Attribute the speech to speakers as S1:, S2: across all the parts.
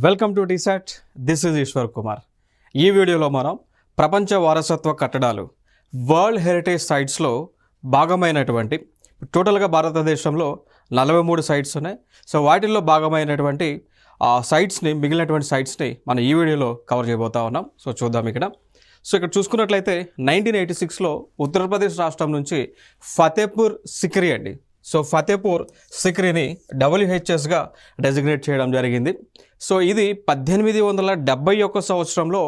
S1: Welcome to TSAT. This is Eshwar Kumar. ఈ వీడియోలో మనం ప్రపంచ వారసత్వ కట్టడాలు వరల్డ్ హెరిటేజ్ సైట్స్లో భాగమైనటువంటి టోటల్గా భారతదేశంలో 43 సైట్స్ ఉన్నాయి. సో వాటిల్లో భాగమైనటువంటి సైట్స్ని మిగిలినటువంటి సైట్స్ని మనం ఈ వీడియోలో కవర్ చేయబోతా ఉన్నాం. సో చూద్దాం ఇక్కడ. సో ఇక్కడ చూసుకున్నట్లయితే 1986లో ఉత్తరప్రదేశ్ రాష్ట్రం నుంచి ఫతేపూర్ సిక్రీ అండి. సో ఫతేపూర్ సిక్రీని WHSగా డెసిగ్నేట్ చేయడం జరిగింది. సో ఇది 1871 సంవత్సరంలో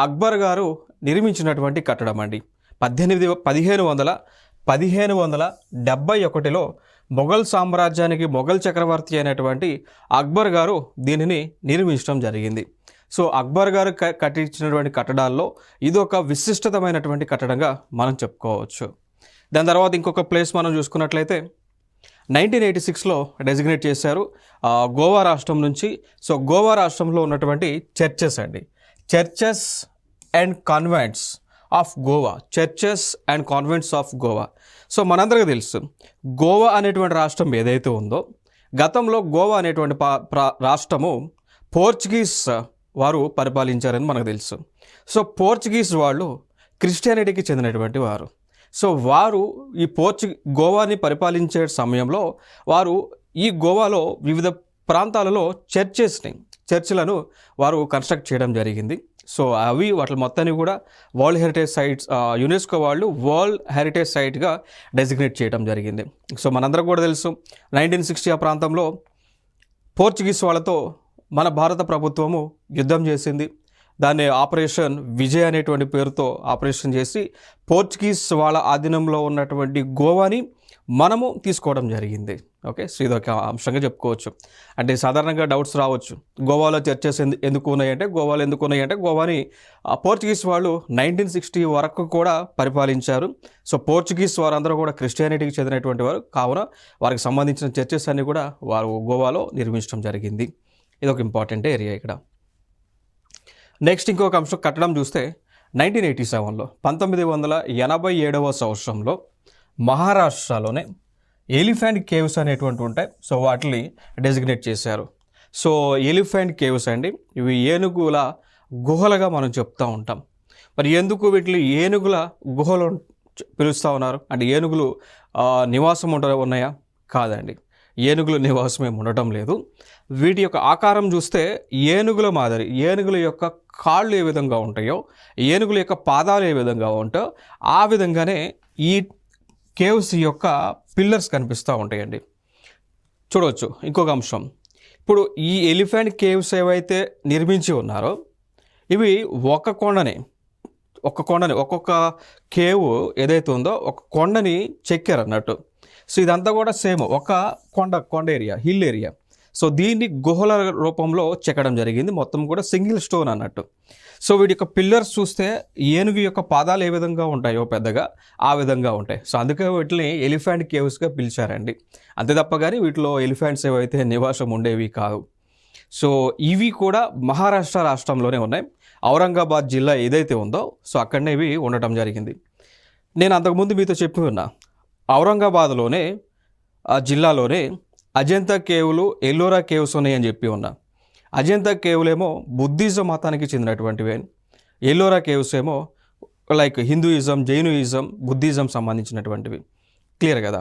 S1: అక్బర్ గారు నిర్మించినటువంటి కట్టడం అండి. 1571లో మొఘల్ సామ్రాజ్యానికి మొఘల్ చక్రవర్తి అయినటువంటి అక్బర్ గారు దీనిని నిర్మించడం జరిగింది. సో అక్బర్ గారు కట్టించినటువంటి కట్టడాల్లో ఇది ఒక విశిష్టతమైనటువంటి కట్టడంగా మనం చెప్పుకోవచ్చు. దాని తర్వాత ఇంకొక ప్లేస్ మనం చూసుకున్నట్లయితే 1986లో డెసిగ్నేట్ చేశారు గోవా రాష్ట్రం నుంచి. సో గోవా రాష్ట్రంలో ఉన్నటువంటి చర్చెస్ అండి, churches and convents of Goa, churches and convents of Goa. So మనందరికీ తెలుసు గోవా అనేటువంటి రాష్ట్రం ఏదైతే ఉందో, గతంలో గోవా అనేటువంటి రాష్ట్రము పోర్చుగీస్ వారు పరిపాలించారని మనకు తెలుసు. సో పోర్చుగీస్ వాళ్ళు క్రిస్టియానిటీకి చెందినటువంటి వారు. సో వారు ఈ గోవాని పరిపాలించే సమయంలో వారు ఈ గోవాలో వివిధ ప్రాంతాలలో చర్చిలను వారు కన్స్ట్రక్ట్ చేయడం జరిగింది. సో అవి వాటి మొత్తాన్ని కూడా వరల్డ్ హెరిటేజ్ సైట్స్, యునెస్కో వాళ్ళు వరల్డ్ హెరిటేజ్ సైట్గా డెసిగ్నేట్ చేయడం జరిగింది. సో మనందరం కూడా తెలుసు 1960 ఆ ప్రాంతంలో పోర్చుగీస్ వాళ్ళతో మన భారత ప్రభుత్వము యుద్ధం చేసింది. దాన్ని ఆపరేషన్ విజయ్ అనేటువంటి పేరుతో ఆపరేషన్ చేసి పోర్చుగీస్ వాళ్ళ ఆధీనంలో ఉన్నటువంటి గోవాని మనము తీసుకోవడం జరిగింది. ఓకే, సో ఇదొక అంశంగా చెప్పుకోవచ్చు. అంటే సాధారణంగా డౌట్స్ రావచ్చు, గోవాలో చర్చెస్ ఎందుకు ఉన్నాయంటే గోవాని పోర్చుగీస్ వాళ్ళు 1960 వరకు కూడా పరిపాలించారు. సో పోర్చుగీస్ వారందరూ కూడా క్రిస్టియానిటీకి చెందినటువంటి వారు కావున వారికి సంబంధించిన చర్చెస్ అన్ని కూడా వారు గోవాలో నిర్మించడం జరిగింది. ఇది ఒక ఇంపార్టెంట్ ఏరియా ఇక్కడ. నెక్స్ట్ ఇంకొక అంశం కట్టడం చూస్తే 1987లో 1987వ సంవత్సరంలో మహారాష్ట్రలోనే ఎలిఫెంట్ కేవ్స్ అనేటువంటి ఉంటాయి. సో వాటిని డెసిగ్నేట్ చేశారు. సో ఎలిఫెంట్ కేవ్స్ అండి, ఇవి ఏనుగుల గుహలుగా మనం చెప్తూ ఉంటాం. మరి ఎందుకు వీటిని ఏనుగుల గుహలు పిలుస్తూ ఉన్నారు అంటే ఏనుగులు నివాసం ఉన్నాయా? కాదండి, ఏనుగుల నివాసం ఏమి ఉండటం లేదు. వీటి యొక్క ఆకారం చూస్తే ఏనుగుల మాదిరి, ఏనుగుల యొక్క కాళ్ళు ఏ విధంగా ఉంటాయో, ఏనుగుల యొక్క పాదాలు ఏ విధంగా ఉంటాయో ఆ విధంగానే ఈ కేవ్స్ యొక్క పిల్లర్స్ కనిపిస్తూ ఉంటాయండి. చూడవచ్చు. ఇంకొక అంశం, ఇప్పుడు ఈ ఎలిఫెంట్ కేవ్స్ ఏవైతే నిర్మించి ఉన్నారో ఇవి ఒక్కొక్క కేవ్ ఏదైతే ఉందో ఒక కొండని చెక్కారు అన్నట్టు. సో ఇదంతా కూడా సేమ్ ఒక కొండ ఏరియా, హిల్ ఏరియా. సో దీన్ని గుహల రూపంలో చెక్కడం జరిగింది. మొత్తం కూడా సింగిల్ స్టోన్ అన్నట్టు. సో వీటి యొక్క పిల్లర్స్ చూస్తే ఏనుగు యొక్క పాదాలు ఏ విధంగా ఉంటాయో పెద్దగా ఆ విధంగా ఉంటాయి. సో అందుకే వీటిని ఎలిఫెంట్ కేవ్స్గా పిలిచారండి. అంతే తప్ప కానీ వీటిలో ఎలిఫెంట్స్ ఏవైతే నివాసం ఉండేవి కాదు. సో ఇవి కూడా మహారాష్ట్ర రాష్ట్రంలోనే ఉన్నాయి. ఔరంగాబాద్ జిల్లా ఏదైతే ఉందో సో అక్కడనే ఇవి ఉండటం జరిగింది. నేను అంతకుముందు మీతో చెప్పి ఉన్నా, ఔరంగాబాద్లోనే ఆ జిల్లాలోనే అజంతా కేవ్లు, ఎల్లోరా కేవ్స్ ఉన్నాయని చెప్పి ఉన్నా. అజంతా కేవ్లేమో బుద్ధిజం మతానికి చెందినటువంటివి, ఎల్లోరా కేవ్స్ ఏమో లైక్ హిందూయిజం, జైనుయిజం, బుద్ధిజం సంబంధించినటువంటివి. క్లియర్ కదా.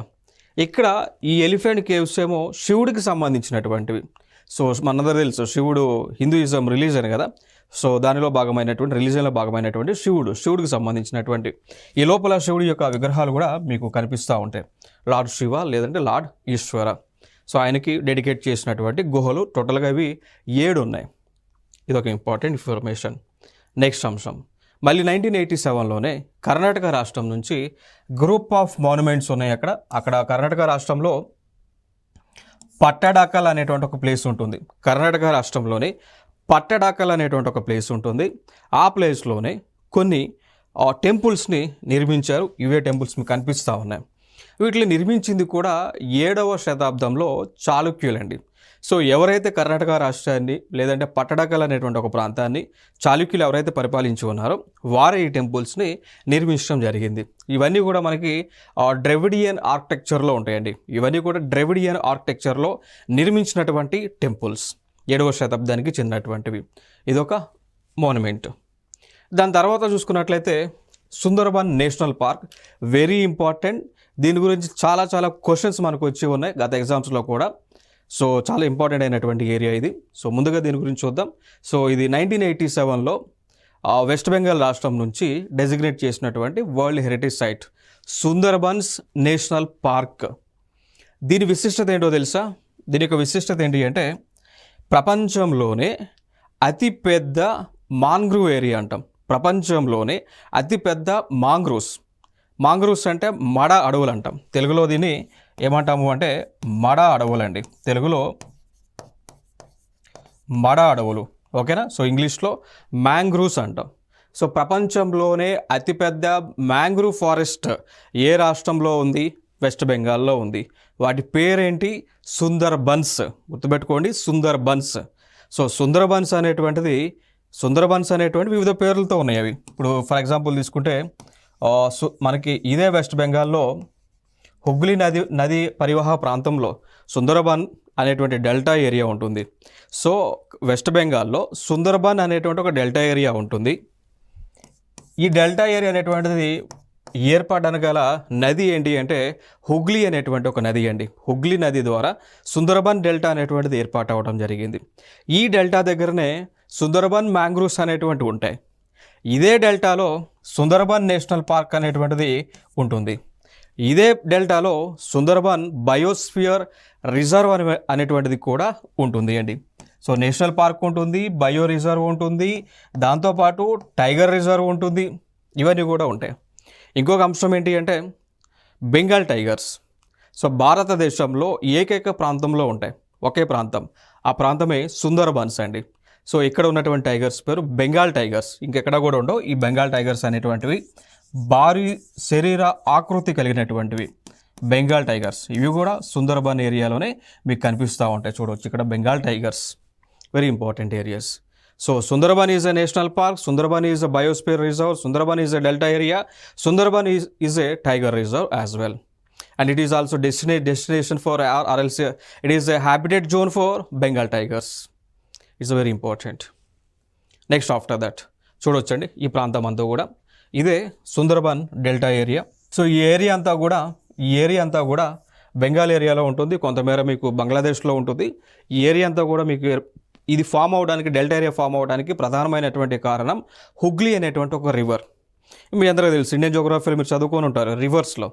S1: ఇక్కడ ఈ ఎలిఫెంట్ కేవ్స్ ఏమో శివుడికి సంబంధించినటువంటివి. సో మనందరూ తెలుసు శివుడు హిందూయిజం రిలీజన్ కదా. సో దానిలో రిలీజన్లో భాగమైనటువంటి శివుడికి సంబంధించినటువంటి ఈ లోపల శివుడి యొక్క విగ్రహాలు కూడా మీకు కనిపిస్తూ ఉంటాయి. లార్డ్ శివ లేదంటే లార్డ్ ఈశ్వర. సో ఆయనకి డెడికేట్ చేసినటువంటి గుహలు టోటల్గా ఇవి 7 ఉన్నాయి. ఇదొక ఇంపార్టెంట్ ఇన్ఫర్మేషన్. నెక్స్ట్ అంశం, మళ్ళీ 1987లోనే కర్ణాటక రాష్ట్రం నుంచి గ్రూప్ ఆఫ్ మాన్యుమెంట్స్ ఉన్నాయి. అక్కడ కర్ణాటక రాష్ట్రంలో పట్టడాకల్ అనేటువంటి ఒక ప్లేస్ ఉంటుంది. కర్ణాటక రాష్ట్రంలోనే పట్టడాకల్ అనేటువంటి ఒక ప్లేస్ ఉంటుంది. ఆ ప్లేస్లోనే కొన్ని టెంపుల్స్ని నిర్మించారు. ఇవే టెంపుల్స్ మీకు కనిపిస్తూ ఉన్నాయి. వీటిని నిర్మించింది కూడా 7వ శతాబ్దంలో చాళుక్యులండి. సో ఎవరైతే కర్ణాటక రాష్ట్రాన్ని లేదంటే పట్టడాకల్ అనేటువంటి ఒక ప్రాంతాన్ని చాళుక్యులు ఎవరైతే పరిపాలించి ఉన్నారో వారే ఈ టెంపుల్స్ని నిర్మించడం జరిగింది. ఇవన్నీ కూడా మనకి ద్రవిడియన్ ఆర్కిటెక్చర్లో ఉంటాయండి. ఇవన్నీ కూడా ద్రవిడియన్ ఆర్కిటెక్చర్లో నిర్మించినటువంటి టెంపుల్స్. 7వ శతాబ్దానికి చెందినటువంటివి. ఇదొక మోనుమెంట్. దాని తర్వాత చూసుకున్నట్లయితే Sundarban national park very important. దీని గురించి చాలా చాలా క్వశ్చన్స్ మనకు వచ్చి ఉన్నాయి గత ఎగ్జామ్స్లో కూడా. సో చాలా ఇంపార్టెంట్ అయినటువంటి ఏరియా ఇది. సో ముందుగా దీని గురించి చూద్దాం. సో ఇది 1987లో వెస్ట్ బెంగాల్ రాష్ట్రం నుంచి డెసిగ్నేట్ చేసినటువంటి world heritage site Sundarbans national park. దీని విశిష్టత ఏంటో తెలుసా? దీని యొక్క విశిష్టత ఏంటి అంటే ప్రపంచంలోనే అతిపెద్ద మాంగ్రూవ్ ఏరియా అంటాం. ప్రపంచంలోనే అతిపెద్ద మాంగ్రూవ్స్ అంటే మడ అడవులు అంటాం. తెలుగులో దీన్ని ఏమంటాము అంటే మడ అడవులండి. తెలుగులో మడ అడవులు, ఓకేనా? సో ఇంగ్లీష్లో మ్యాంగ్రూవ్స్ అంటాం. సో ప్రపంచంలోనే అతిపెద్ద మ్యాంగ్రూవ్ ఫారెస్ట్ ఏ రాష్ట్రంలో ఉంది? వెస్ట్ బెంగాల్లో ఉంది. వాటి పేరేంటి? సుందర్బన్స్. గుర్తుపెట్టుకోండి, సుందర్బన్స్. సో సుందర్బన్స్ అనేటువంటి వివిధ పేర్లతో ఉన్నాయి అవి. ఇప్పుడు ఫర్ ఎగ్జాంపుల్ తీసుకుంటే మనకి ఇదే వెస్ట్ బెంగాల్లో హుగ్లీ నది పరివాహ ప్రాంతంలో సుందర్బన్ అనేటువంటి డెల్టా ఏరియా ఉంటుంది. సో వెస్ట్ బెంగాల్లో సుందర్బన్ అనేటువంటి ఒక డెల్టా ఏరియా ఉంటుంది. ఈ డెల్టా ఏరియా అనేటువంటిది ఏర్పడడానికి గల నది ఏంటి అంటే హుగ్లీ అనేటువంటి ఒక నది అండి. హుగ్లీ నది ద్వారా సుందర్బన్ డెల్టా అనేటువంటిది ఏర్పాటు అవ్వడం జరిగింది. ఈ డెల్టా దగ్గరనే సుందర్బన్ మ్యాంగ్రూవ్స్ అనేటువంటివి ఉంటాయి. ఇదే డెల్టాలో సుందర్బన్ నేషనల్ పార్క్ అనేటువంటిది ఉంటుంది. ఇదే డెల్టాలో సుందర్బన్ బయోస్ఫియర్ రిజర్వ్ అనేటువంటిది కూడా ఉంటుంది అండి. సో నేషనల్ పార్క్ ఉంటుంది, బయో రిజర్వ్ ఉంటుంది, దాంతోపాటు టైగర్ రిజర్వ్ ఉంటుంది. ఇవన్నీ కూడా ఉంటాయి. ఇంకొక అంశం ఏంటి అంటే బెంగాల్ టైగర్స్. సో భారతదేశంలో ఏకైక ప్రాంతంలో ఉంటాయి, ఒకే ప్రాంతం. ఆ ప్రాంతమే సుందర్బన్స్ అండి. సో ఇక్కడ ఉన్నటువంటి టైగర్స్ పేరు బెంగాల్ టైగర్స్. ఇంకెక్కడ కూడా ఉండవు. ఈ బెంగాల్ టైగర్స్ అనేటువంటివి భారీ శరీర ఆకృతి కలిగినటువంటివి బెంగాల్ టైగర్స్. ఇవి కూడా సుందర్బన్ ఏరియాలోనే మీకు కనిపిస్తూ ఉంటాయి. చూడవచ్చు ఇక్కడ Bengal tigers, very important areas. So Sundarban is a national park, Sundarban is a biosphere reserve, Sundarban is a delta area, Sundarban is a tiger reserve as well. And it is also destination for or else it is a habitat zone for Bengal tigers. It's very important. Next after that చూడొచ్చండి ఈ ప్రాంతం అంతా కూడా ఇదే Sundarban delta area. So ఈ area అంతా కూడా బెంగాల్ ఏరియాలో ఉంటుంది, కొంతమేర మీకు బంగ్లాదేశ్లో ఉంటుంది. ఈ ఏరియా అంతా కూడా మీకు ఇది ఫామ్ అవడానికి, డెల్టా ఏరియా ఫామ్ అవడానికి ప్రధానమైనటువంటి కారణం హుగ్లీ అనేటువంటి ఒక రివర్. మీ అందరికీ తెలుసు, ఇండియన్ జోగ్రఫీలో మీరు చదువుకొని ఉంటారు రివర్స్లో.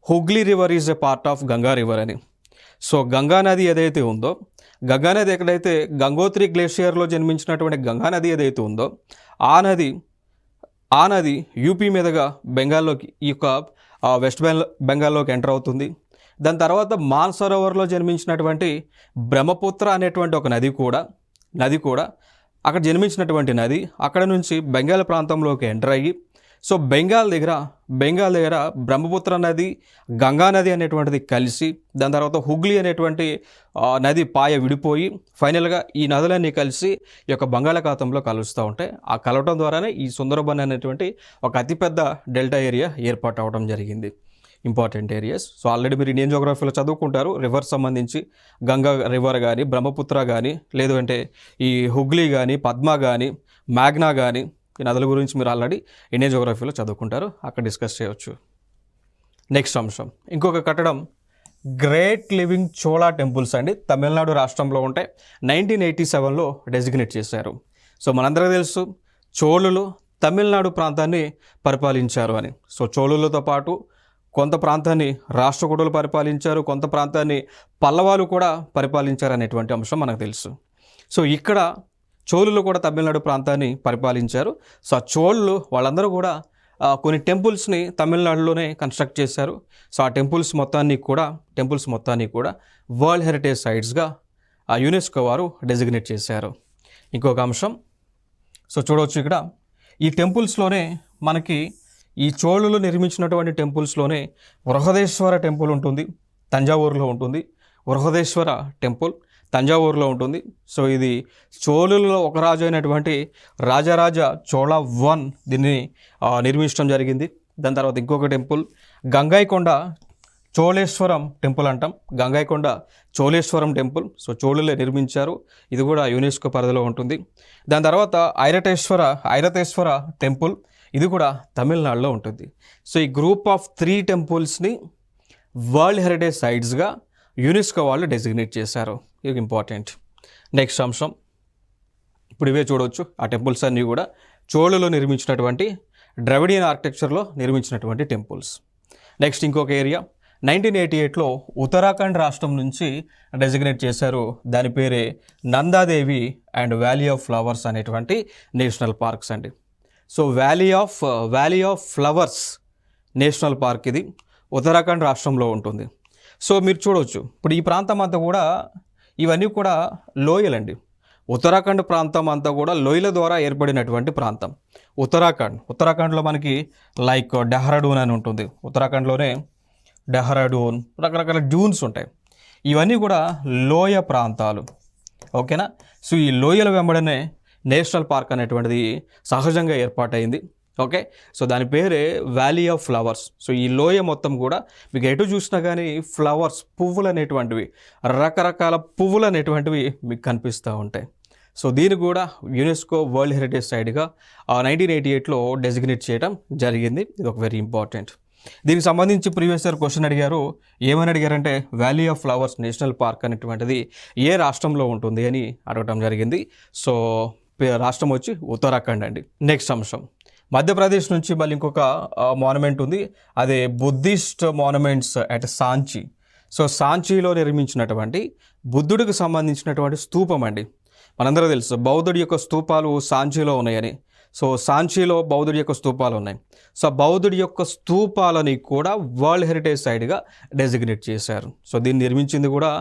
S1: Hooghly river is a part of Ganga river అని. సో గంగా నది ఏదైతే ఉందో, గంగా నది ఎక్కడైతే గంగోత్రి గ్లేషియర్లో జన్మించినటువంటి గంగా నది ఏదైతే ఉందో ఆ నది యూపీ మీదుగా బెంగాల్లోకి, ఈ యొక్క వెస్ట్ బెంగాల్లోకి ఎంటర్ అవుతుంది. దాని తర్వాత మాన్సరోవర్లో జన్మించినటువంటి బ్రహ్మపుత్ర అనేటువంటి ఒక నది కూడా అక్కడ జన్మించినటువంటి నది అక్కడ నుంచి బెంగాల్ ప్రాంతంలోకి ఎంటర్ అయ్యి, సో బెంగాల్ దగ్గర బ్రహ్మపుత్ర నది, గంగా నది అనేటువంటిది కలిసి, దాని తర్వాత హుగ్లీ అనేటువంటి నది పాయ విడిపోయి ఫైనల్గా ఈ నదులన్నీ కలిసి ఈ యొక్క బంగాళాఖాతంలో కలుస్తూ ఉంటాయి. ఆ కలవటం ద్వారానే ఈ సుందర్బన్ అనేటువంటి ఒక అతిపెద్ద డెల్టా ఏరియా ఏర్పాటు అవ్వడం జరిగింది. Important areas. సో ఆల్రెడీ మీరు ఇండియన్ జోగ్రఫీలో చదువుకుంటారు, రివర్ సంబంధించి గంగా రివర్ కానీ, బ్రహ్మపుత్ర కానీ, లేదు అంటే ఈ హుగ్లీ కానీ, పద్మ కానీ, మ్యాగ్నా కానీ, ఈ నదుల గురించి మీరు ఆల్రెడీ ఇండియన్ జోగ్రఫీలో చదువుకుంటారు, అక్కడ డిస్కస్ చేయవచ్చు. నెక్స్ట్ అంశం, ఇంకొక కట్టడం గ్రేట్ లివింగ్ చోళా టెంపుల్స్ అండి. తమిళనాడు రాష్ట్రంలో ఉంటాయి. 1987లో డెసిగ్నేట్ చేశారు. సో మనందరికీ తెలుసు చోళులు తమిళనాడు ప్రాంతాన్ని పరిపాలించారు అని. సో చోళులతో పాటు కొంత ప్రాంతాన్ని రాష్ట్రకూటులు పరిపాలించారు, కొంత ప్రాంతాన్ని పల్లవాలు కూడా పరిపాలించారు అనేటువంటి అంశం మనకు తెలుసు. సో ఇక్కడ చోళులు కూడా తమిళనాడు ప్రాంతాన్ని పరిపాలించారు. సో ఆ చోళులు వాళ్ళందరూ కూడా కొన్ని టెంపుల్స్ని తమిళనాడులోనే కన్స్ట్రక్ట్ చేశారు. సో ఆ టెంపుల్స్ మొత్తాన్ని కూడా వరల్డ్ హెరిటేజ్ సైట్స్గా యునెస్కో వారు డెసిగ్నేట్ చేశారు. ఇంకొక అంశం, సో చూడవచ్చు ఇక్కడ ఈ టెంపుల్స్లోనే మనకి ఈ చోళులు నిర్మించినటువంటి టెంపుల్స్లోనే బృహదేశ్వర టెంపుల్ ఉంటుంది, తంజావూరులో ఉంటుంది. బృహదేశ్వర టెంపుల్ తంజావూరులో ఉంటుంది. సో ఇది చోళులలో ఒక రాజు అయినటువంటి రాజరాజ చోళ 1 దీన్ని నిర్మించడం జరిగింది. దాని తర్వాత ఇంకొక టెంపుల్ గంగైకొండ చోళేశ్వరం టెంపుల్ అంటాం, గంగైకొండ చోళేశ్వరం టెంపుల్. సో చోళులే నిర్మించారు, ఇది కూడా యునెస్కో పరిధిలో ఉంటుంది. దాని తర్వాత ఐరతేశ్వర టెంపుల్, ఇది కూడా తమిళనాడులో ఉంటుంది. సో ఈ గ్రూప్ ఆఫ్ 3 టెంపుల్స్ని వరల్డ్ హెరిటేజ్ సైట్స్గా యునెస్కో వాళ్ళు డెసిగ్నేట్ చేశారు. ఇది ఇంపార్టెంట్. నెక్స్ట్ అంశం, ఇప్పుడు ఇవే చూడవచ్చు. ఆ టెంపుల్స్ అన్నీ కూడా చోళులో నిర్మించినటువంటి ద్రవిడియన్ ఆర్కిటెక్చర్లో నిర్మించినటువంటి టెంపుల్స్. నెక్స్ట్ ఇంకొక ఏరియా 1988లో ఉత్తరాఖండ్ రాష్ట్రం నుంచి డెసిగ్నేట్ చేశారు. దాని పేరే Nanda Devi and valley of flowers అనేటువంటి నేషనల్ పార్క్స్ అండి. So valley of flowers national park ఇది ఉత్తరాఖండ్ రాష్ట్రంలో ఉంటుంది. సో మీరు చూడవచ్చు, ఇప్పుడు ఈ ప్రాంతం అంతా కూడా ఇవన్నీ కూడా లోయలండి. ఉత్తరాఖండ్ ప్రాంతం అంతా కూడా లోయల ద్వారా ఏర్పడినటువంటి ప్రాంతం. ఉత్తరాఖండ్లో మనకి లైక్ డెహ్రాడూన్ అని ఉంటుంది. ఉత్తరాఖండ్లోనే డెహ్రాడూన్, రకరకాల డ్యూన్స్ ఉంటాయి. ఇవన్నీ కూడా లోయ ప్రాంతాలు. ఓకేనా. సో ఈ లోయల వెంబడనే నేషనల్ పార్క్ అనేటువంటిది సహజంగా ఏర్పాటైంది. ఓకే. సో దాని పేరే వ్యాలీ ఆఫ్ ఫ్లవర్స్. సో ఈ లోయ మొత్తం కూడా మీకు ఎటు చూసినా కానీ ఫ్లవర్స్, పువ్వులు అనేటువంటివి, రకరకాల పువ్వులు అనేటువంటివి మీకు కనిపిస్తూ ఉంటాయి. సో దీన్ని కూడా యునెస్కో వరల్డ్ హెరిటేజ్ సైట్గా 1988లో డెసిగ్నేట్ చేయడం జరిగింది. ఇది ఒక వెరీ ఇంపార్టెంట్. దీనికి సంబంధించి ప్రీవియస్ ఇయర్ క్వశ్చన్ అడిగారు. ఏమని అడిగారంటే valley of flowers national park అనేటువంటిది ఏ రాష్ట్రంలో ఉంటుంది అని అడగటం జరిగింది. సో రాష్ట్రం వచ్చి ఉత్తరాఖండ్ అండి. నెక్స్ట్ అంశం, మధ్యప్రదేశ్ నుంచి మళ్ళీ ఇంకొక మాన్యుమెంట్ ఉంది. అదే Buddhist monuments at Sanchi. So సాంచీలో నిర్మించినటువంటి బుద్ధుడికి సంబంధించినటువంటి స్తూపం అండి. మనందరూ తెలుసు బౌద్ధుడి యొక్క స్తూపాలు సాంచీలో ఉన్నాయని. సో సాంచీలో బౌద్ధుడి యొక్క స్తూపాలు ఉన్నాయి. సో బౌద్ధుడి యొక్క స్తూపాలని కూడా వరల్డ్ హెరిటేజ్ సైట్గా డెసిగ్నేట్ చేశారు. సో దీన్ని నిర్మించింది కూడా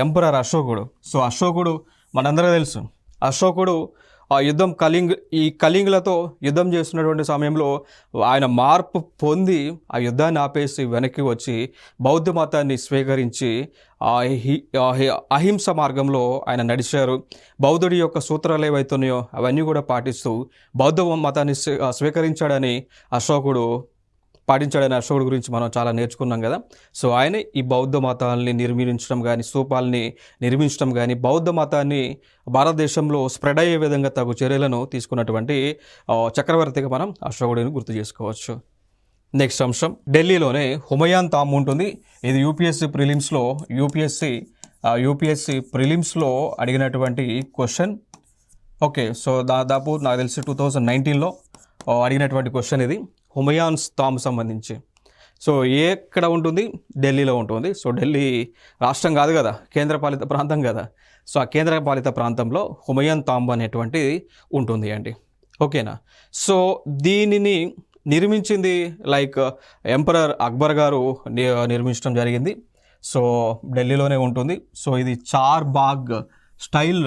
S1: ఎంపరర్ అశోకుడు. సో అశోకుడు మనందరూ తెలుసు, అశోకుడు కళింగులతో యుద్ధం చేస్తున్నటువంటి సమయంలో ఆయన మార్పు పొంది ఆ యుద్ధాన్ని ఆపేసి వెనక్కి వచ్చి బౌద్ధ మతాన్ని స్వీకరించి అహింస మార్గంలో ఆయన నడిచారు. బౌద్ధుడి యొక్క సూత్రాలు ఏవైతున్నాయో అవన్నీ కూడా పాటిస్తూ బౌద్ధ మతాన్ని స్వీకరించాడని అశోకుడు గురించి మనం చాలా నేర్చుకున్నాం కదా. సో ఆయన ఈ బౌద్ధ మతాన్ని నిర్మించడం కానీ, స్తూపాలని నిర్మించడం కానీ, బౌద్ధ మతాన్ని భారతదేశంలో స్ప్రెడ్ అయ్యే విధంగా తగు చర్యలను తీసుకున్నటువంటి చక్రవర్తిగా మనం అశోకుడిని గుర్తు చేసుకోవచ్చు. నెక్స్ట్ అంశం, ఢిల్లీలోనే హుమయాన్ తాంబ్ ఉంటుంది. ఇది యూపీఎస్సీ ప్రిలిమ్స్లో అడిగినటువంటి క్వశ్చన్. ఓకే. సో దాదాపు నాకు తెలిసి 2019లో అడిగినటువంటి క్వశ్చన్ ఇది, హుమయాన్స్ తాంబ్ సంబంధించి. సో ఎక్కడ ఉంటుంది? ఢిల్లీలో ఉంటుంది. సో ఢిల్లీ రాష్ట్రం కాదు కదా, కేంద్రపాలిత ప్రాంతం కదా. సో ఆ కేంద్రపాలిత ప్రాంతంలో హుమయాన్ తాంబ్ అనేటువంటిది ఉంటుంది అండి. ఓకేనా. సో దీనిని నిర్మించింది లైక్ ఎంపరర్ అక్బర్ గారు నిర్మించడం జరిగింది. సో ఢిల్లీలోనే ఉంటుంది. సో ఇది 4 బాగ్ స్టైల్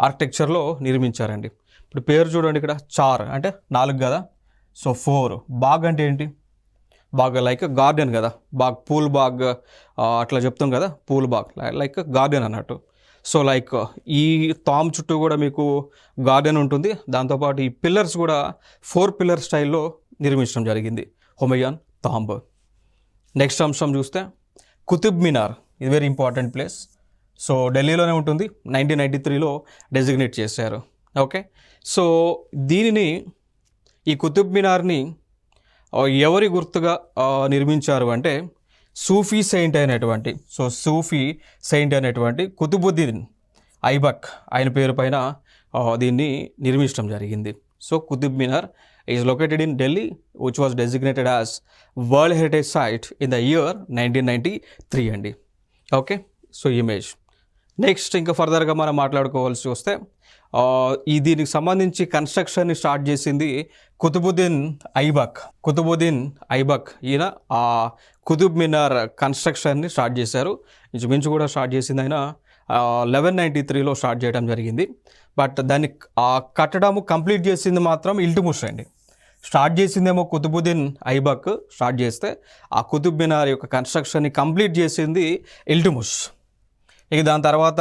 S1: ఆర్కిటెక్చర్లో నిర్మించారండి. ఇప్పుడు పేరు చూడండి, ఇక్కడ 4 అంటే 4 కదా. సో 4 బాగ్ అంటే ఏంటి? బాగ్ లైక్ గార్డెన్ కదా, బాగ్ పూల్ బాగ్ అట్లా చెప్తాం కదా, పూల్ బాగ్ లైక్ గార్డెన్ అన్నట్టు. సో లైక్ ఈ తాంబ్ చుట్టూ కూడా మీకు గార్డెన్ ఉంటుంది. దాంతోపాటు ఈ పిల్లర్స్ కూడా 4 పిల్లర్ స్టైల్లో నిర్మించడం జరిగింది హుమయాన్ తాంబ్. నెక్స్ట్ అంశం చూస్తే కుతుబ్ మినార్. ఇది వెరీ ఇంపార్టెంట్ ప్లేస్. సో ఢిల్లీలోనే ఉంటుంది. 1993లో డెసిగ్నేట్ చేశారు. ఓకే. సో దీనిని, ఈ కుతుబ్ మినార్ని ఎవరి గుర్తుగా నిర్మించారు అంటే సూఫీ సెయింట్ అయినటువంటి కుతుబుద్దీన్ ఐబక్ ఆయన పేరు పైన దీన్ని నిర్మించడం జరిగింది. So Qutub Minar is located in Delhi, which was designated as world heritage site in the year 1993 అండి. ఓకే. So image. నెక్స్ట్ ఇంకా ఫర్దర్గా మనం మాట్లాడుకోవాల్సి వస్తే దీనికి సంబంధించి కన్స్ట్రక్షన్ని స్టార్ట్ చేసింది కుతుబుద్దీన్ ఐబక్. ఈయన ఆ కుతుబ్ మినార్ కన్స్ట్రక్షన్ని స్టార్ట్ చేశారు. ఇంచుమించు కూడా స్టార్ట్ చేసింది ఆయన 1193లో స్టార్ట్ చేయడం జరిగింది. బట్ దాన్ని కట్టడము కంప్లీట్ చేసింది మాత్రం ఇల్టుముష్ అండి. స్టార్ట్ చేసిందేమో కుతుబుద్దీన్ ఐబక్ స్టార్ట్ చేస్తే, ఆ కుతుబ్ మినార్ యొక్క కన్స్ట్రక్షన్ని కంప్లీట్ చేసింది ఇల్టుముష్. ఇక దాని తర్వాత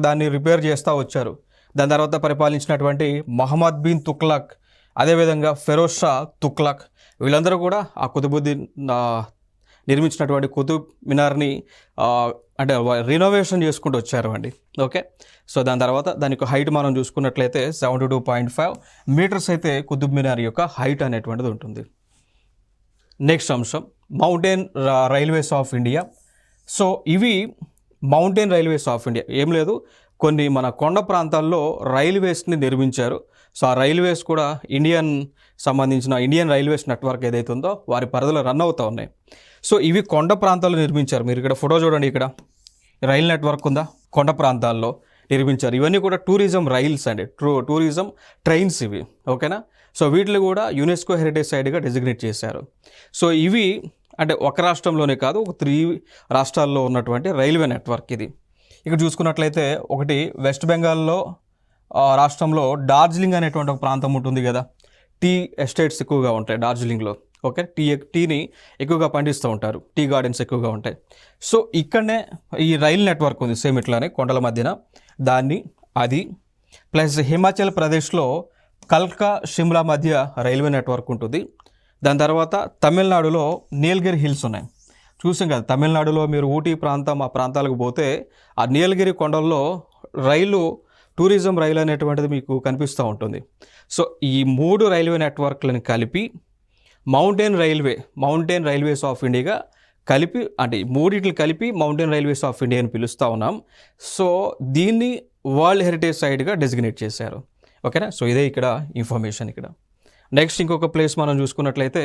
S1: దాన్ని రిపేర్ చేస్తూ వచ్చారు. దాని తర్వాత పరిపాలించినటువంటి మహమ్మద్ బిన్ తుగ్లక్, అదేవిధంగా ఫెరోజ్ షా తుగ్లక్, వీళ్ళందరూ కూడా ఆ కుతుబుద్దీన్ నిర్మించినటువంటి కుతుబ్ మినార్ని అంటే రినోవేషన్ చేసుకుంటూ వచ్చారు అండి. ఓకే, సో దాని తర్వాత దాని యొక్క హైట్ మనం చూసుకున్నట్లయితే 72.5 మీటర్స్ అయితే కుతుబ్ మినార్ యొక్క హైట్ అనేటువంటిది ఉంటుంది. నెక్స్ట్ అంశం mountain railways of India. So ఇవి మౌంటైన్ రైల్వేస్ ఆఫ్ ఇండియా ఏం లేదు, కొన్ని మన కొండ ప్రాంతాల్లో రైల్వేస్ని నిర్మించారు. సో ఆ రైల్వేస్ కూడా ఇండియన్ రైల్వేస్ నెట్వర్క్ ఏదైతే ఉందో వారి పరిధిలో రన్ అవుతూ ఉన్నాయి. సో ఇవి కొండ ప్రాంతాల్లో నిర్మించారు. మీరు ఇక్కడ ఫోటో చూడండి, ఇక్కడ రైల్ నెట్వర్క్ ఉందా, కొండ ప్రాంతాల్లో నిర్మించారు. ఇవన్నీ కూడా టూరిజం రైల్స్ అండి, టూరిజం ట్రైన్స్ ఇవి. ఓకేనా, సో వీటిని కూడా యునెస్కో హెరిటేజ్ సైట్గా డెసిగ్నేట్ చేశారు. సో ఇవి అంటే ఒక రాష్ట్రంలోనే కాదు, ఒక 3 రాష్ట్రాల్లో ఉన్నటువంటి రైల్వే నెట్వర్క్ ఇది. ఇక్కడ చూసుకున్నట్లయితే ఒకటి వెస్ట్ బెంగాల్లో రాష్ట్రంలో డార్జిలింగ్ అనేటువంటి ఒక ప్రాంతం ఉంటుంది కదా, టీ ఎస్టేట్స్ ఎక్కువగా ఉంటాయి డార్జిలింగ్లో. ఓకే, టీని ఎక్కువగా పండిస్తూ ఉంటారు, టీ గార్డెన్స్ ఎక్కువగా ఉంటాయి. సో ఇక్కడనే ఈ రైల్ నెట్వర్క్ ఉంది సేమ్ ఇట్లానే కొండల మధ్యన, దాన్ని అది ప్లస్ హిమాచల్ ప్రదేశ్లో కల్కా షిమ్లా మధ్య రైల్వే నెట్వర్క్ ఉంటుంది. దాని తర్వాత తమిళనాడులో నీలగిరి హిల్స్ ఉన్నాయి. చూసాం కదా, తమిళనాడులో మీరు ఊటీ ప్రాంతం ఆ ప్రాంతాలకు పోతే ఆ నీలగిరి కొండల్లో టూరిజం రైలు అనేటువంటిది మీకు కనిపిస్తూ ఉంటుంది. సో ఈ 3 రైల్వే నెట్వర్క్లను కలిపి మౌంటైన్ రైల్వేస్ ఆఫ్ ఇండియాగా కలిపి, అంటే మూడింటిని కలిపి మౌంటైన్ రైల్వేస్ ఆఫ్ ఇండియా అని పిలుస్తూ ఉన్నాం. సో దీన్ని వరల్డ్ హెరిటేజ్ సైట్గా డెసిగ్నేట్ చేశారు. ఓకేనా, సో ఇదే ఇక్కడ ఇన్ఫర్మేషన్. ఇక్కడ నెక్స్ట్ ఇంకొక ప్లేస్ మనం చూసుకున్నట్లయితే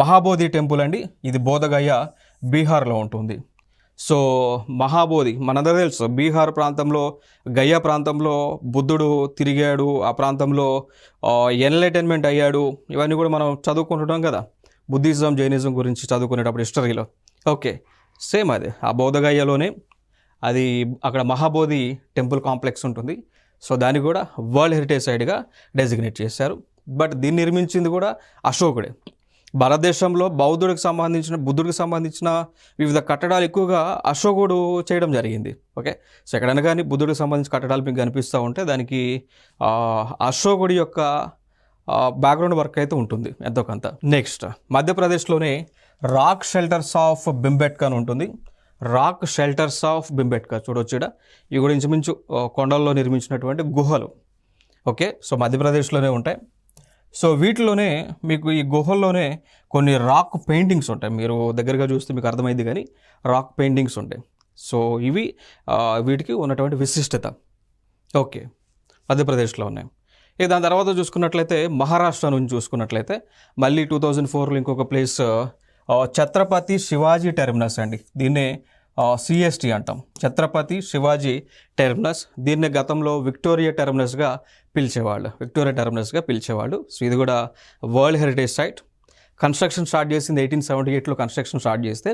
S1: మహాబోధి టెంపుల్ అండి. ఇది బోధగయ బీహార్లో ఉంటుంది. సో మహాబోధి మనందరూ తెలుసు, బీహార్ ప్రాంతంలో గయా ప్రాంతంలో బుద్ధుడు తిరిగాడు, ఆ ప్రాంతంలో ఎన్లైటన్మెంట్ అయ్యాడు. ఇవన్నీ కూడా మనం చదువుకుంటున్నాం కదా, బుద్ధిజం జైనిజం గురించి చదువుకునేటప్పుడు హిస్టరీలో. ఓకే, సేమ్ అదే ఆ బోధగయలోనే అది అక్కడ మహాబోధి టెంపుల్ కాంప్లెక్స్ ఉంటుంది. సో దాన్ని కూడా వరల్డ్ హెరిటేజ్ సైట్గా డెసిగ్నేట్ చేశారు. బట్ దీన్ని నిర్మించింది కూడా అశోకుడే. భారతదేశంలో బుద్ధుడికి సంబంధించిన వివిధ కట్టడాలు ఎక్కువగా అశోకుడు చేయడం జరిగింది. ఓకే, సో ఎక్కడైనా కానీ బుద్ధుడికి సంబంధించిన కట్టడాలు మీకు కనిపిస్తూ ఉంటే దానికి అశోకుడి యొక్క బ్యాక్గ్రౌండ్ వర్క్ అయితే ఉంటుంది ఎంతో కొంత. నెక్స్ట్ మధ్యప్రదేశ్లోనే రాక్ షెల్టర్స్ ఆఫ్ భింబెట్కా అని ఉంటుంది. రాక్ షెల్టర్స్ ఆఫ్ భింబెట్కా చూడొచ్చు ఇక్కడ. ఇవి కూడా ఇంచుమించు కొండల్లో నిర్మించినటువంటి గుహలు. ఓకే, సో మధ్యప్రదేశ్లోనే ఉంటాయి. సో వీటిలోనే మీకు ఈ గుహల్లోనే కొన్ని రాక్ పెయింటింగ్స్ ఉంటాయి. మీరు దగ్గరగా చూస్తే మీకు అర్థమైంది, కానీ రాక్ పెయింటింగ్స్ ఉంటాయి. సో ఇవి వీటికి ఉన్నటువంటి విశిష్టత. ఓకే, మధ్యప్రదేశ్లో ఉన్నాయి. ఇక దాని తర్వాత చూసుకున్నట్లయితే మహారాష్ట్ర నుంచి చూసుకున్నట్లయితే మళ్ళీ 2004లో ఇంకొక ప్లేస్ ఛత్రపతి శివాజీ టెర్మినస్ అండి. దీన్నే సిఎస్టీ అంటాం, ఛత్రపతి శివాజీ టెర్మినస్. దీన్నే గతంలో విక్టోరియా టెర్మినస్గా పిలిచేవాళ్ళు. సో ఇది కూడా world heritage site. Construction start చేసింది 1878లో కన్స్ట్రక్షన్ స్టార్ట్ చేస్తే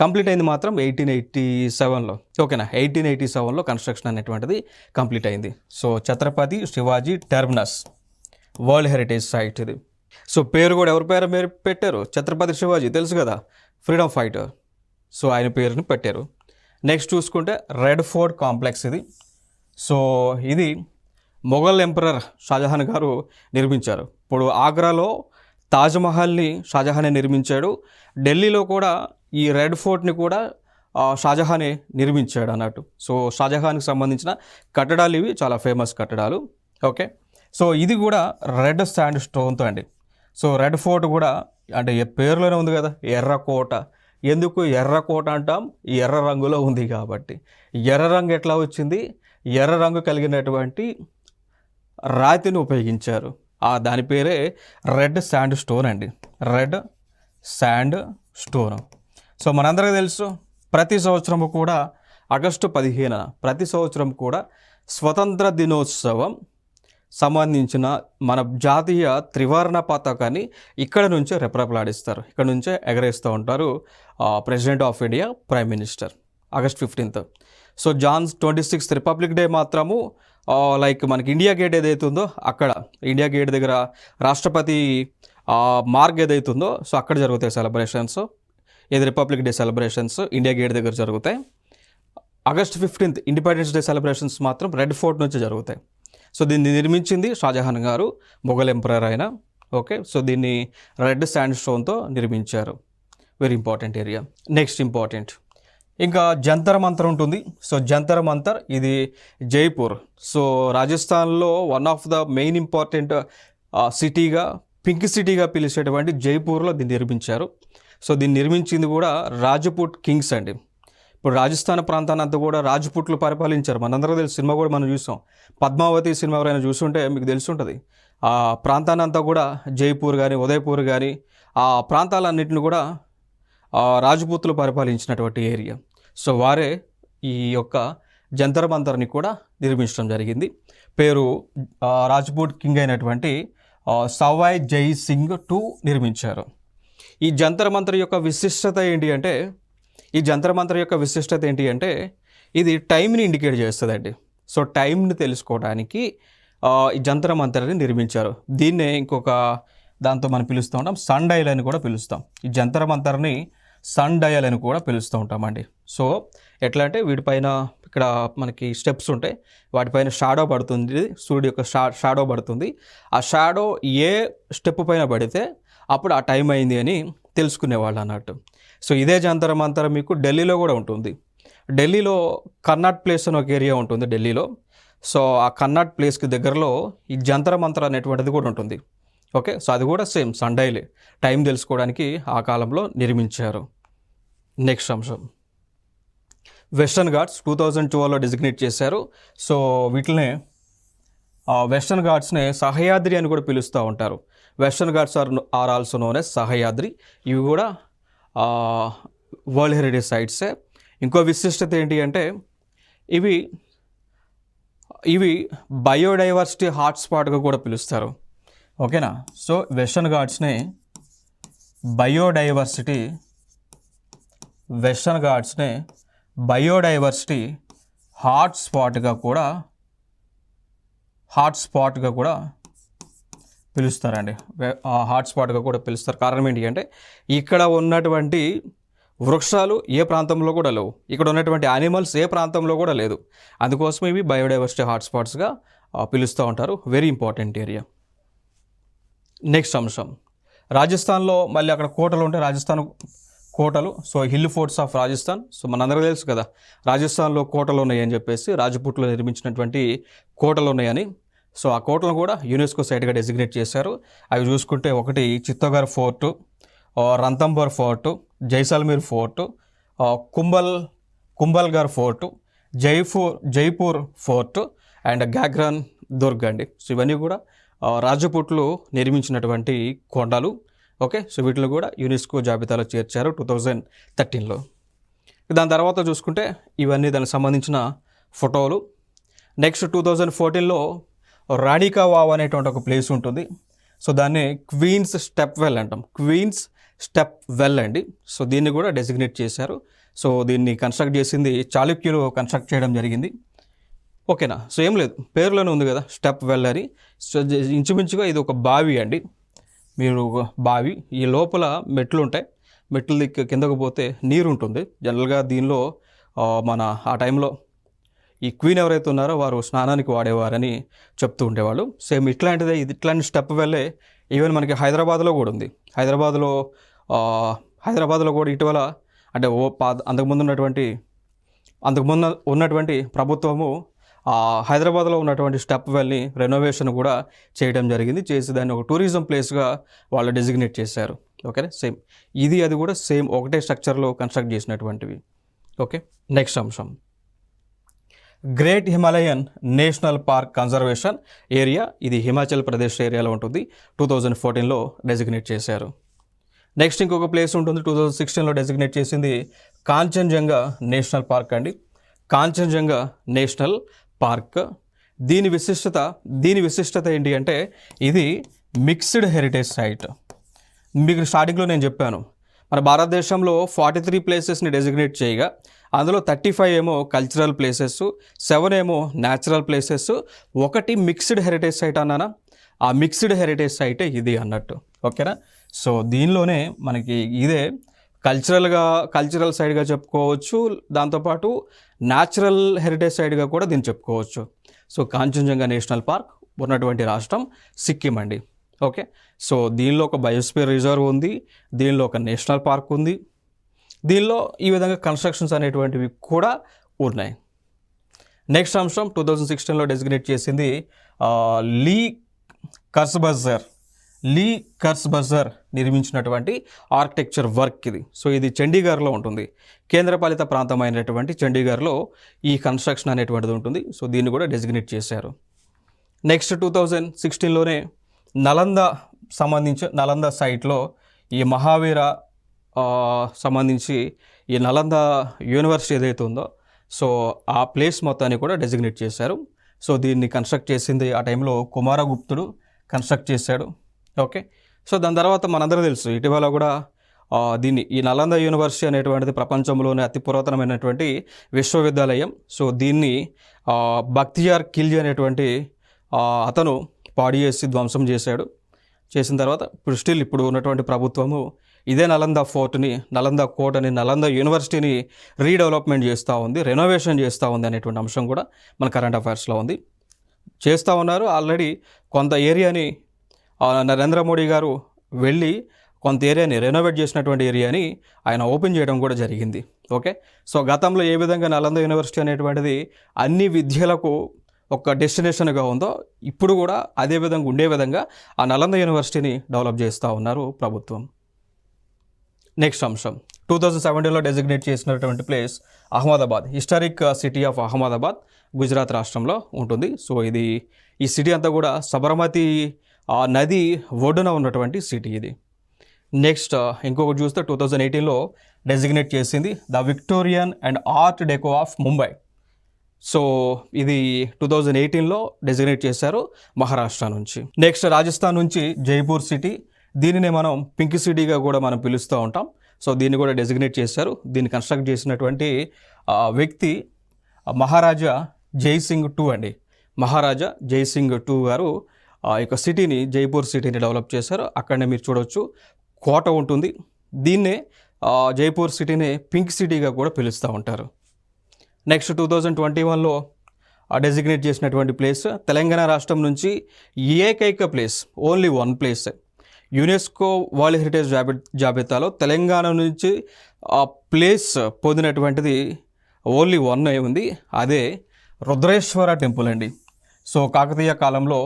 S1: కంప్లీట్ అయింది మాత్రం 1887లో. ఓకేనా, 1887లో కన్స్ట్రక్షన్ అనేటువంటిది కంప్లీట్ అయింది. So Chhatrapati Shivaji terminus world heritage site ఇది. సో పేరు కూడా ఎవరి పేరు మీరు పెట్టారు, ఛత్రపతి శివాజీ తెలుసు కదా, ఫ్రీడమ్ ఫైటర్. సో ఆయన పేరుని పెట్టారు. నెక్స్ట్ చూసుకుంటే రెడ్ ఫోర్ట్ కాంప్లెక్స్ ఇది. సో ఇది మొఘల్ ఎంపరర్ షాజహాన్ గారు నిర్మించారు. ఇప్పుడు ఆగ్రాలో తాజ్మహల్ని షాజహానే నిర్మించాడు. ఢిల్లీలో కూడా ఈ రెడ్ ఫోర్ట్ని కూడా షాజహానే నిర్మించాడు అన్నట్టు. సో షాజహాన్కి సంబంధించిన కట్టడాలు ఇవి చాలా ఫేమస్ కట్టడాలు. ఓకే, సో ఇది కూడా రెడ్ శాండ్ స్టోన్తో అండి. సో రెడ్ ఫోర్ట్ కూడా అంటే పేరులోనే ఉంది కదా, ఎర్రకోట. ఎందుకు ఎర్రకోట అంటాం, ఎర్ర రంగులో ఉంది కాబట్టి. ఎర్ర రంగు ఎట్లా వచ్చింది, ఎర్ర రంగు కలిగినటువంటి రాతిని ఉపయోగించారు. దాని పేరే రెడ్ శాండ్ స్టోన్ అండి, రెడ్ శాండ్ స్టోన్. సో మనందరికీ తెలుసు, ప్రతి సంవత్సరము కూడా ఆగస్టు 15న ప్రతి సంవత్సరం కూడా స్వతంత్ర దినోత్సవం సంబంధించిన మన జాతీయ త్రివర్ణ పతాకాన్ని ఇక్కడ నుంచే రెపరెపలాడిస్తారు, ఇక్కడ నుంచే ఎగరేస్తూ ఉంటారు president of India, prime minister. August 15th. So Jan 26th republic day మాత్రము లైక్ మనకి ఇండియా గేట్ ఏదైతే ఉందో అక్కడ ఇండియా గేట్ దగ్గర రాష్ట్రపతి మార్గ్ ఏదైతే ఉందో సో అక్కడ జరుగుతాయి సెలబ్రేషన్స్. ఇది republic day celebrations India gate దగ్గర జరుగుతాయి. August 15th independence day celebrations మాత్రం రెడ్ ఫోర్ట్ నుంచి జరుగుతాయి. సో దీన్ని నిర్మించింది షాజహాన్ గారు, మొఘల్ ఎంపరర్ అయిన. ఓకే, సో దీన్ని రెడ్ శాండ్ స్టోన్తో నిర్మించారు. Very important area. Next important ఇంకా జంతర్ మంతర్ ఉంటుంది. సో జంతర్ మంతర్ ఇది జైపూర్. సో రాజస్థాన్లో one of the main important సిటీగా, పింక్ సిటీగా పిలిచేటువంటి జైపూర్లో దీన్ని నిర్మించారు. సో దీన్ని నిర్మించింది కూడా రాజపుట్ కింగ్స్ అండి. ఇప్పుడు రాజస్థాన్ ప్రాంతాన్ని అంతా కూడా రాజపుట్లు పరిపాలించారు. మనందరూ తెలుసు, సినిమా కూడా మనం చూసాం. పద్మావతి సినిమా ఎవరైనా చూస్తుంటే మీకు తెలిసి ఉంటుంది. ఆ ప్రాంతాన్ని అంతా కూడా జైపూర్ కానీ, ఉదయపూర్ కానీ, ఆ ప్రాంతాలన్నింటిని కూడా రాజపుత్తులు పరిపాలించినటువంటి ఏరియా. సో వారే ఈ యొక్క జంతర్ మంతర్ని కూడా నిర్మించడం జరిగింది. పేరు రాజ్పుట్ కింగ్ అయినటువంటి సవాయ్ జై సింగ్ II నిర్మించారు. ఈ జంతర్ మంతర్ యొక్క విశిష్టత ఏంటి అంటే, ఇది టైంని ఇండికేట్ చేస్తుందండి. సో టైంని తెలుసుకోవడానికి ఈ జంతర్ మంతర్ని నిర్మించారు. దీన్నే ఇంకొక దాంతో మనం పిలుస్తూ ఉంటాం, సన్ డయల్ అని కూడా పిలుస్తాం. ఈ జంతర్ మంతర్ని సన్ డయల్ అని కూడా పిలుస్తూ ఉంటామండి. సో ఎట్లా అంటే వీటిపైన ఇక్కడ మనకి స్టెప్స్ ఉంటాయి, వాటిపైన షాడో పడుతుంది, సూర్యుడు యొక్క షాడో పడుతుంది. ఆ షాడో ఏ స్టెప్ పైన పడితే అప్పుడు ఆ టైం అయింది అని తెలుసుకునేవాళ్ళు అన్నట్టు. సో ఇదే జంతర్ మంతర్ మీకు ఢిల్లీలో కూడా ఉంటుంది. ఢిల్లీలో కర్నాట్ ప్లేస్ అని ఒక ఏరియా ఉంటుంది ఢిల్లీలో. సో ఆ కర్నాట్ ప్లేస్కి దగ్గరలో ఈ జంతర్ మంతర్ అనేటువంటిది కూడా ఉంటుంది. ఓకే, సో అది కూడా సేమ్ సన్ డయల్, టైం తెలుసుకోవడానికి ఆ కాలంలో నిర్మించారు. నెక్స్ట్ అంశం వెస్టర్న్ ఘాట్స్ 2012లో డెసిగ్నేట్ చేశారు. సో వీటినే వెస్టర్న్ ఘాట్స్నే సహయాద్రి అని కూడా పిలుస్తూ ఉంటారు. Western ghats are also known as Sahyadri. ఇవి కూడా వరల్డ్ హెరిటేజ్ సైట్సే. ఇంకో విశిష్టత ఏంటి అంటే ఇవి బయోడైవర్సిటీ హాట్స్పాట్గా కూడా పిలుస్తారు. ఓకేనా. సో వెస్టర్న్ ఘాట్స్ని బయోడైవర్సిటీ హాట్స్పాట్గా కూడా పిలుస్తారండి. హాట్స్పాట్గా కూడా పిలుస్తారు. కారణం ఏంటి అంటే ఇక్కడ ఉన్నటువంటి వృక్షాలు ఏ ప్రాంతంలో కూడా లేవు, ఇక్కడ ఉన్నటువంటి యానిమల్స్ ఏ ప్రాంతంలో కూడా లేదు. అందుకోసం ఇవి బయోడైవర్సిటీ హాట్స్పాట్స్గా పిలుస్తూ ఉంటారు. Very important area. నెక్స్ట్ అంశం రాజస్థాన్లో మళ్ళీ అక్కడ కోటలు ఉంటాయి. రాజస్థాన్ కోటలు, so hill forts of Rajasthan. So మనందరికీ తెలుసు కదా, రాజస్థాన్లో కోటలు ఉన్నాయని చెప్పేసి, రాజపుట్లో నిర్మించినటువంటి కోటలు ఉన్నాయని. సో ఆ కోటలను కూడా యునెస్కో సైట్గా డెసిగ్నేట్ చేశారు. అవి చూసుకుంటే ఒకటి Chittorgarh fort, Ranthambore fort, Jaisalmer fort, Kumbhalgarh fort, Jaipur fort and Gagron Durg అండి. సో ఇవన్నీ కూడా రాజపుట్లు నిర్మించినటువంటి కొండలు. ఓకే, సో వీటిని కూడా యునెస్కో జాబితాలో చేర్చారు 2013లో. దాని తర్వాత చూసుకుంటే ఇవన్నీ దానికి సంబంధించిన ఫోటోలు. నెక్స్ట్ 2014లో రాణికా వావ్ అనేటువంటి ఒక ప్లేస్ ఉంటుంది. సో దాన్ని క్వీన్స్ స్టెప్ వెల్ అంటాం. అండి. సో దీన్ని కూడా డెసిగ్నేట్ చేశారు. సో దీన్ని కన్స్ట్రక్ట్ చేసింది చాళుక్యులు కన్స్ట్రక్ట్ చేయడం జరిగింది. ఓకేనా. సో ఏం లేదు, పేరులోనే ఉంది కదా స్టెప్ వెల్ అని. సో ఇంచుమించుగా ఇది ఒక బావి అండి. మీరు బావి, ఈ లోపల మెట్లు ఉంటాయి, మెట్లు కిందకు పోతే నీరు ఉంటుంది. జనరల్గా దీనిలో ఆ టైంలో ఈ క్వీన్ ఎవరైతే ఉన్నారో వారు స్నానానికి వాడేవారని చెప్తూ ఉండేవాళ్ళు. సేమ్ ఇట్లాంటిదే, ఇట్లాంటి స్టెప్ వెల్లే ఈవెన్ మనకి హైదరాబాద్లో కూడా ఉంది. హైదరాబాద్లో కూడా ఇటీవల అంటే అంతకుముందు ఉన్నటువంటి ప్రభుత్వము హైదరాబాద్లో ఉన్నటువంటి స్టెప్ వెల్ని రెనోవేషన్ కూడా చేయడం జరిగింది. చేసి దాన్ని ఒక టూరిజం ప్లేస్గా వాళ్ళు డెసిగ్నేట్ చేశారు. ఓకే, సేమ్ అది కూడా సేమ్ ఒకటే స్ట్రక్చర్లో కన్స్ట్రక్ట్ చేసినటువంటివి. ఓకే, నెక్స్ట్ అంశం great Himalayan national park conservation area. ఇది హిమాచల్ ప్రదేశ్ ఏరియాలో ఉంటుంది. 2014లో డెసిగ్నేట్ చేశారు. నెక్స్ట్ ఇంకొక ప్లేస్ ఉంటుంది, 2016లో డెసిగ్నేట్ చేసింది కాంచన్జంగా నేషనల్ పార్క్ అండి. Kanchenjunga national park. దీని విశిష్టత ఏంటి అంటే ఇది మిక్స్డ్ హెరిటేజ్ సైట్. మీకు స్టార్టింగ్లో నేను చెప్పాను, మన భారతదేశంలో 43 ప్లేసెస్ని డెసిగ్నేట్ చేయగా అందులో 35 ఏమో కల్చరల్ ప్లేసెస్, 7 ఏమో natural places, 1 mixed heritage site అన్నానా. ఆ మిక్స్డ్ హెరిటేజ్ సైటే ఇది అన్నట్టు. ఓకేనా. సో దీనిలోనే మనకి ఇదే కల్చరల్ సైడ్గా చెప్పుకోవచ్చు, దాంతోపాటు న్యాచురల్ హెరిటేజ్ సైడ్గా కూడా దీన్ని చెప్పుకోవచ్చు. సో కాంచన్జంగా నేషనల్ పార్క్ ఉన్నటువంటి రాష్ట్రం సిక్కిం అండి. ఓకే, సో దీనిలో ఒక బయోస్పియర్ రిజర్వ్ ఉంది, దీనిలో ఒక నేషనల్ పార్క్ ఉంది. దీనిలో ఈ విధంగా కన్స్ట్రక్షన్స్ అనేటువంటివి కూడా ఉన్నాయి. నెక్స్ట్ అంశం 2016లో డెసిగ్నేట్ చేసింది లీ కర్స్బజర్ నిర్మించినటువంటి ఆర్కిటెక్చర్ వర్క్ ఇది. సో ఇది చండీగఢ్లో ఉంటుంది. కేంద్రపాలిత ప్రాంతమైనటువంటి చండీగఢ్లో ఈ కన్స్ట్రక్షన్ అనేటువంటిది ఉంటుంది. సో దీన్ని కూడా డెసిగ్నేట్ చేశారు. నెక్స్ట్ 2016లోనే నలంద సైట్లో ఈ మహావీర సంబంధించి ఈ నలంద యూనివర్సిటీ ఏదైతే ఉందో సో ఆ ప్లేస్ మొత్తాన్ని కూడా డెసిగ్నేట్ చేశారు. సో దీన్ని కన్స్ట్రక్ట్ చేసింది ఆ టైంలో కుమారగుప్తుడు కన్స్ట్రక్ట్ చేశాడు. ఓకే, సో దాని తర్వాత మనందరూ తెలుసు ఇటీవల కూడా ఈ నలంద యూనివర్సిటీ అనేటువంటిది ప్రపంచంలోనే అతి పురాతనమైనటువంటి విశ్వవిద్యాలయం. సో దీన్ని బక్తియార్ ఖిల్జీ అనేటువంటి అతను పాడు చేసి ధ్వంసం చేసిన తర్వాత ఇప్పుడు ఉన్నటువంటి ప్రభుత్వము ఇదే నలంద ఫోర్ట్ని, నలంద కోటని, నలంద యూనివర్సిటీని రీడెవలప్మెంట్ చేస్తూ ఉంది, రెనోవేషన్ చేస్తూ ఉంది అనేటువంటి అంశం కూడా మన కరెంట్ అఫైర్స్లో ఉంది. చేస్తూ ఉన్నారు. ఆల్రెడీ కొంత ఏరియాని నరేంద్ర మోడీ గారు వెళ్ళి కొంత ఏరియాని రెనోవేట్ చేసినటువంటి ఏరియాని ఆయన ఓపెన్ చేయడం కూడా జరిగింది. ఓకే, సో గతంలో ఏ విధంగా నలంద యూనివర్సిటీ అనేటువంటిది అన్ని విద్యలకు ఒక డెస్టినేషన్గా ఉందో ఇప్పుడు కూడా అదే విధంగా ఉండే విధంగా ఆ నలంద యూనివర్సిటీని డెవలప్ చేస్తూ ఉన్నారు ప్రభుత్వం. నెక్స్ట్ అంశం 2017లో డెసిగ్నేట్ చేసినటువంటి place Ahmedabad, historic city of Ahmedabad Gujarat రాష్ట్రంలో ఉంటుంది. సో ఈ సిటీ అంతా కూడా సబర్మతి నది ఒడ్డున ఉన్నటువంటి సిటీ ఇది. నెక్స్ట్ ఇంకొకటి చూస్తే 2018లో డెసిగ్నేట్ చేసింది the Victorian and art deco of Mumbai. So ఇది 2018లో డెసిగ్నేట్ చేశారు మహారాష్ట్ర నుంచి. నెక్స్ట్ రాజస్థాన్ నుంచి జైపూర్ సిటీ, దీనినే మనం పింక్ సిటీగా కూడా మనం పిలుస్తూ ఉంటాం. సో దీన్ని కూడా డెసిగ్నేట్ చేశారు. దీన్ని కన్స్ట్రక్ట్ చేసినటువంటి వ్యక్తి మహారాజా జైసింగ్ II అండి. మహారాజా జైసింగ్ II గారు ఈ యొక్క సిటీని, జైపూర్ సిటీని డెవలప్ చేశారు. అక్కడనే మీరు చూడవచ్చు కోట ఉంటుంది. దీన్నే జైపూర్ సిటీని పింక్ సిటీగా కూడా పిలుస్తూ ఉంటారు. నెక్స్ట్ 2021లో డెసిగ్నేట్ చేసినటువంటి ప్లేస్ తెలంగాణ రాష్ట్రం నుంచి ఏకైక place, only one place UNESCO world heritage జాబితాలో తెలంగాణ నుంచి ప్లేస్ పొందినటువంటిది ఓన్లీ వన్ ఉంది. అదే రుద్రేశ్వర టెంపుల్ అండి. సో కాకతీయ కాలంలో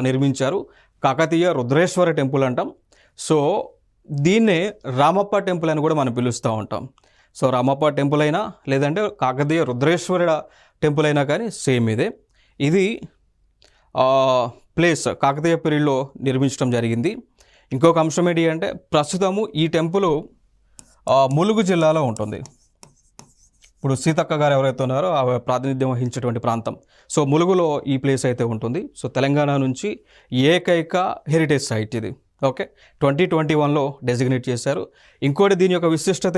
S1: నిర్మించారు. కాకతీయ రుద్రేశ్వర టెంపుల్ అంటాం. సో దీన్నే రామప్ప టెంపుల్ అని కూడా మనం పిలుస్తూ ఉంటాం. సో రామప్ప టెంపుల్ అయినా లేదంటే కాకతీయ రుద్రేశ్వర టెంపుల్ అయినా కానీ సేమ్ ఇది ప్లేస్ కాకతీయ పీరియడ్లో నిర్మించడం జరిగింది. ఇంకొక అంశం ఏంటి అంటే ప్రస్తుతము ఈ టెంపుల్ ములుగు జిల్లాలో ఉంటుంది. ఇప్పుడు సీతక్క గారు ఎవరైతే ఉన్నారో ఆ ప్రాతినిధ్యం వహించేటువంటి ప్రాంతం. సో ములుగులో ఈ ప్లేస్ అయితే ఉంటుంది. సో తెలంగాణ నుంచి ఏకైక హెరిటేజ్ సైట్ ఇది. ఓకే, 2021లో డెసిగ్నేట్ చేశారు. ఇంకోటి దీని యొక్క విశిష్టత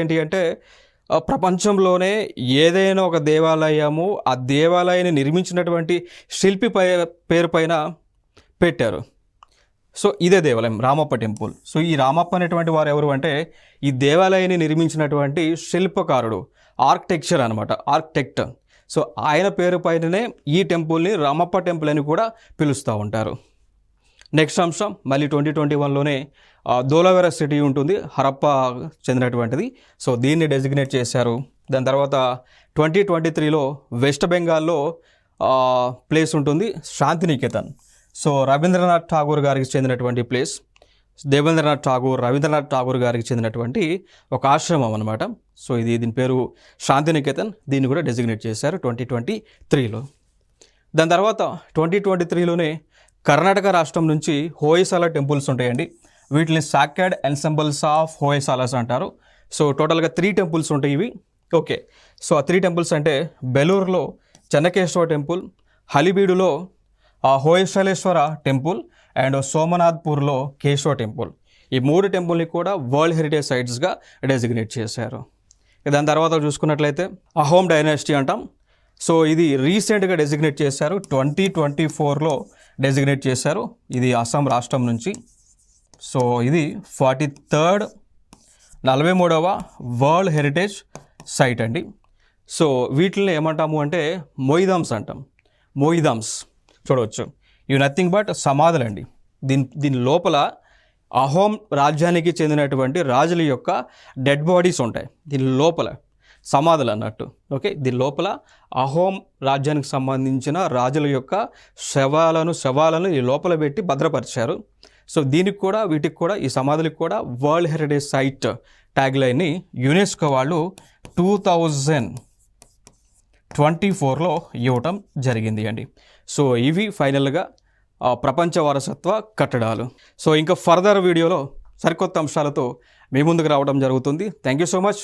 S1: ఏంటి అంటే ప్రపంచంలోనే ఏదైనా ఒక దేవాలయము ఆ దేవాలయాన్ని నిర్మించినటువంటి శిల్పి పేరు పైన పెట్టారు. సో ఇదే దేవాలయం రామప్ప టెంపుల్. సో ఈ రామప్ప అనేటువంటి వారు ఎవరు అంటే ఈ దేవాలయాన్ని నిర్మించినటువంటి శిల్పకారుడు, ఆర్కిటెక్ట్. సో ఆయన పేరు పైననే ఈ టెంపుల్ని రామప్ప టెంపుల్ అని కూడా పిలుస్తూ ఉంటారు. నెక్స్ట్ అంశం మళ్ళీ 2021లోనే ధోలావీర సిటీ ఉంటుంది, హరప్ప చెందినటువంటిది. సో దీన్ని డెసిగ్నేట్ చేశారు. దాని తర్వాత 2023లో వెస్ట్ బెంగాల్లో ప్లేస్ ఉంటుంది శాంతినికేతన్. సో రవీంద్రనాథ్ ఠాగూర్ గారికి చెందినటువంటి ప్లేస్. రవీంద్రనాథ్ ఠాగూర్ గారికి చెందినటువంటి ఒక ఆశ్రమం అనమాట. సో దీని పేరు శాంతినికేతన్. దీన్ని కూడా డెసిగ్నేట్ చేశారు 2023లో. దాని తర్వాత 2023లోనే కర్ణాటక రాష్ట్రం నుంచి హోయసాల టెంపుల్స్ ఉంటాయండి. వీటిని సాక్రెడ్ ఎన్సెంబుల్స్ ఆఫ్ హోయసాలస్ అంటారు. సో టోటల్గా 3 టెంపుల్స్ ఉంటాయి ఇవి. ఓకే, సో ఆ 3 టెంపుల్స్ అంటే బెలూరులో చెన్నకేశ్వర టెంపుల్, హలిబీడులో హోయసాలేశ్వర టెంపుల్ అండ్ సోమనాథ్పూర్లో కేశవ టెంపుల్. ఈ 3 టెంపుల్ని కూడా వరల్డ్ హెరిటేజ్ సైట్స్గా డెసిగ్నేట్ చేశారు. దాని తర్వాత చూసుకున్నట్లయితే అహోమ్ డైనాసిటీ అంటాం. సో ఇది రీసెంట్గా డెసిగ్నేట్ చేశారు, 2024లో డెసిగ్నేట్ చేశారు. ఇది అస్సాం రాష్ట్రం నుంచి. సో ఇది 43వ వరల్డ్ హెరిటేజ్ సైట్ అండి. సో వీటిని ఏమంటాము అంటే మొయిదామ్స్ అంటాం. మొయిదామ్స్ చూడవచ్చు, ఇవి నథింగ్ బట్ సమాధులండి. దీని లోపల అహోం రాజ్యానికి చెందినటువంటి రాజుల యొక్క డెడ్ బాడీస్ ఉంటాయి దీని లోపల, సమాధులు అన్నట్టు. ఓకే, దీని లోపల అహోం రాజ్యానికి సంబంధించిన రాజుల యొక్క శవాలను ఈ లోపల పెట్టి భద్రపరిచారు. సో దీనికి కూడా, వీటికి కూడా, ఈ సమాధులకు కూడా వరల్డ్ హెరిటేజ్ సైట్ ట్యాగ్ లైన్ని యునెస్కో వాళ్ళు 2024లో ఇవ్వటం జరిగింది అండి. సో ఇవి ఫైనల్గా ప్రపంచ వారసత్వ కట్టడాలు. సో ఇంకా ఫర్దర్ వీడియోలో సరికొత్త అంశాలతో మీ ముందుకు రావడం జరుగుతుంది. Thank you so much.